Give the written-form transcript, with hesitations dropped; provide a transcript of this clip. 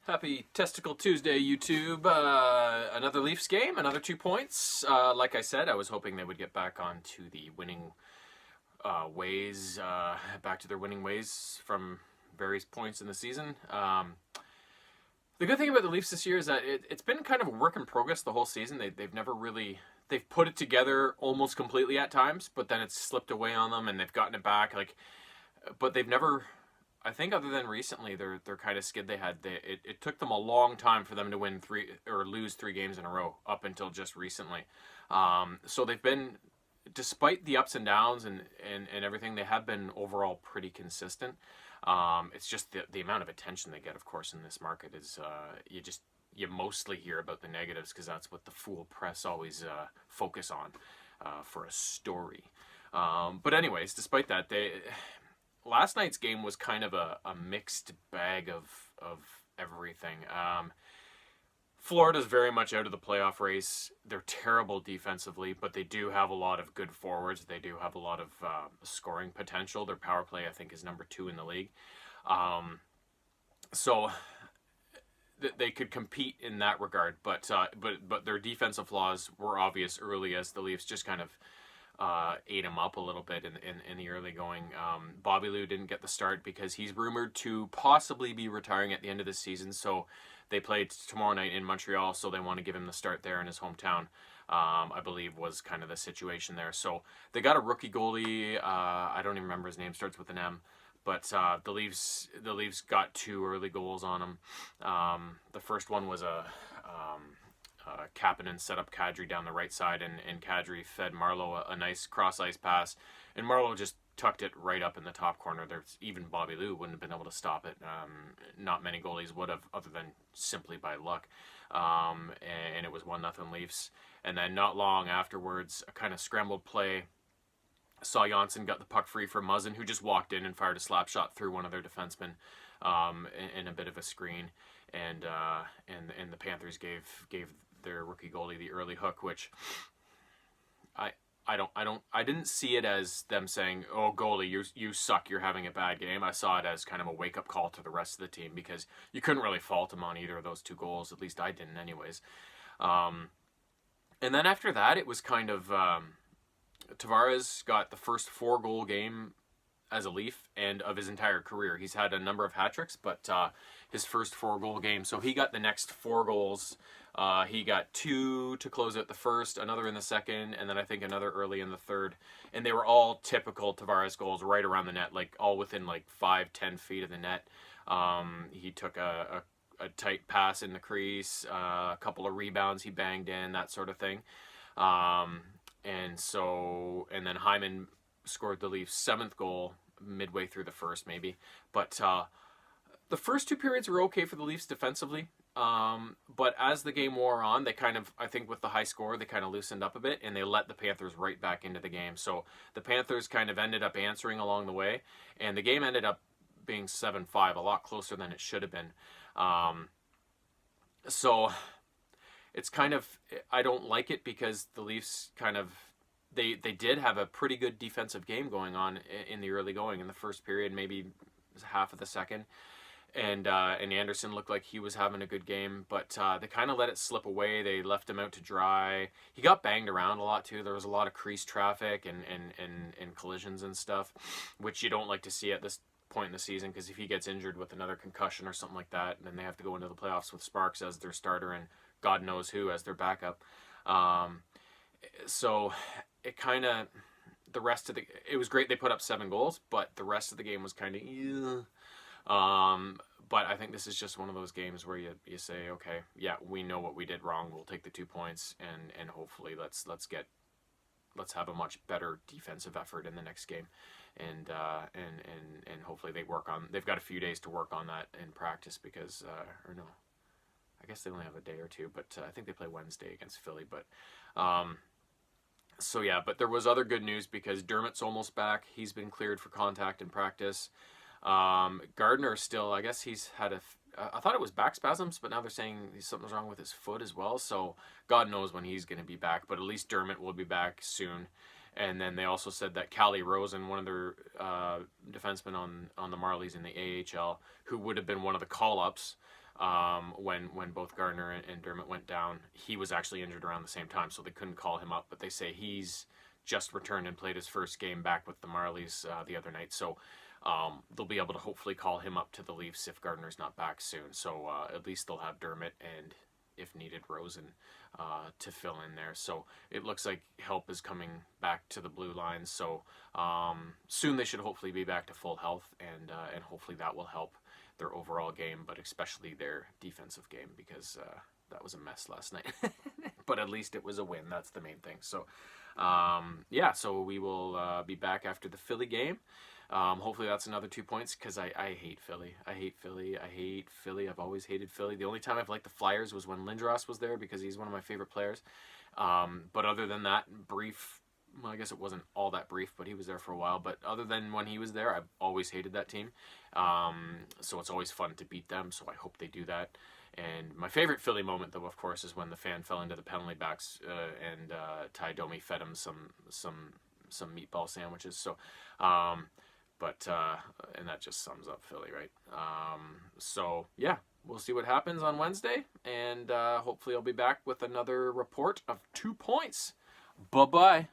Happy Testicle Tuesday, YouTube. Another Leafs game, another 2 points. Like I said, I was hoping they would get back onto the winning ways, back to their winning ways from various points in the season. The good thing about the Leafs this year is that it's been kind of a work in progress the whole season. They've never really... They've put it together almost completely at times, but then it's slipped away on them and they've gotten it back. But they've never... I think other than recently, they're kind of skid they had. It took them a long time for them to win lose 3 games in a row up until just recently. So they've been, despite the ups and downs and everything, they have been overall pretty consistent. It's just the amount of attention they get, of course, in this market is you mostly hear about the negatives because that's what the fool press always focus on for a story. But anyways, despite that, last night's game was kind of a mixed bag of everything. Florida's very much out of the playoff race. They're terrible defensively, but they do have a lot of good forwards. They do have a lot of scoring potential. Their power play, I think, is number 2 in the league. So they could compete in that regard, but their defensive flaws were obvious early as the Leafs just kind of ate him up a little bit in the early going. Bobby Lou didn't get the start because he's rumored to possibly be retiring at the end of the season, so they played tomorrow night in Montreal, so they want to give him the start there in his hometown. I believe was kind of the situation there. So they got a rookie goalie. I don't even remember his name. Starts with an M. But the Leafs got 2 early goals on him. The first one was Kapanen set up Kadri down the right side, and Kadri fed Marleau a nice cross-ice pass, and Marleau just tucked it right up in the top corner. Even Bobby Lou wouldn't have been able to stop it. Not many goalies would have, other than simply by luck. And it was 1-0 Leafs. And then not long afterwards, a kind of scrambled play. Saw Janssen got the puck free for Muzzin, who just walked in and fired a slap shot through one of their defensemen in a bit of a screen. And the Panthers gave their rookie goalie the early hook, which I didn't see it as them saying, "Oh, goalie, you suck, you're having a bad game." I saw it as kind of a wake up call to the rest of the team because you couldn't really fault him on either of those 2 goals. At least I didn't, anyways. And then after that, it was kind of Tavares got the first 4-goal game as a Leaf and of his entire career. He's had a number of hat tricks, but his first 4-goal game. So he got the next 4 goals. He got 2 to close out the first, another in the second, and then I think another early in the third. And they were all typical Tavares goals right around the net, all within 5-10 feet of the net. He took a tight pass in the crease, a couple of rebounds he banged in, that sort of thing. And then Hyman scored the Leafs' 7th goal midway through the first, maybe. But the first 2 periods were okay for the Leafs defensively. But as the game wore on, they kind of, I think with the high score, they kind of loosened up a bit, and they let the Panthers right back into the game. So the Panthers kind of ended up answering along the way, and the game ended up being 7-5, a lot closer than it should have been. So it's kind of, I don't like it because the Leafs kind of, they did have a pretty good defensive game going on in the early going, in the first period, maybe half of the second. And Anderson looked like he was having a good game, but they kind of let it slip away. They left him out to dry. He got banged around a lot too. There was a lot of crease traffic and collisions and stuff, which you don't like to see at this point in the season, because if he gets injured with another concussion or something like that, then they have to go into the playoffs with Sparks as their starter and God knows who as their backup. So it kind of, it was great they put up 7 goals, but the rest of the game was kind of, but I think this is just one of those games where you say, okay, yeah, we know what we did wrong. We'll take the 2 points and hopefully let's have a much better defensive effort in the next game, and hopefully they've got a few days to work on that in practice because or no, I guess they only have a day or 2, but I think they play Wednesday against Philly. But so yeah, but there was other good news because Dermott's almost back. He's been cleared for contact in practice. Gardner still, I guess he's had I thought it was back spasms, but now they're saying something's wrong with his foot as well. So God knows when he's going to be back, but at least Dermott will be back soon. And then they also said that Callie Rosen, one of their defensemen on the Marlies in the AHL, who would have been one of the call-ups, when both Gardner and Dermott went down. He was actually injured around the same time, so they couldn't call him up. But they say he's just returned and played his first game back with the Marlies the other night. So they'll be able to hopefully call him up to the Leafs if Gardner's not back soon. So at least they'll have Dermott and, if needed, Rosen to fill in there. So it looks like help is coming back to the blue lines. So soon they should hopefully be back to full health, and hopefully that will help their overall game, but especially their defensive game, because that was a mess last night. But at least it was a win. That's the main thing. So yeah, so we will be back after the Philly game. Hopefully that's another 2 points, because I hate Philly. I hate Philly. I've always hated Philly. The only time I've liked the Flyers was when Lindros was there, because he's one of my favorite players. But other than that brief, well, I guess it wasn't all that brief, but he was there for a while. But other than when he was there, I've always hated that team. So it's always fun to beat them, so I hope they do that. And my favorite Philly moment, though, of course, is when the fan fell into the penalty box and Ty Domi fed him some meatball sandwiches. So, and that just sums up Philly, right? So, yeah, we'll see what happens on Wednesday, and hopefully I'll be back with another report of 2 points. Bye-bye.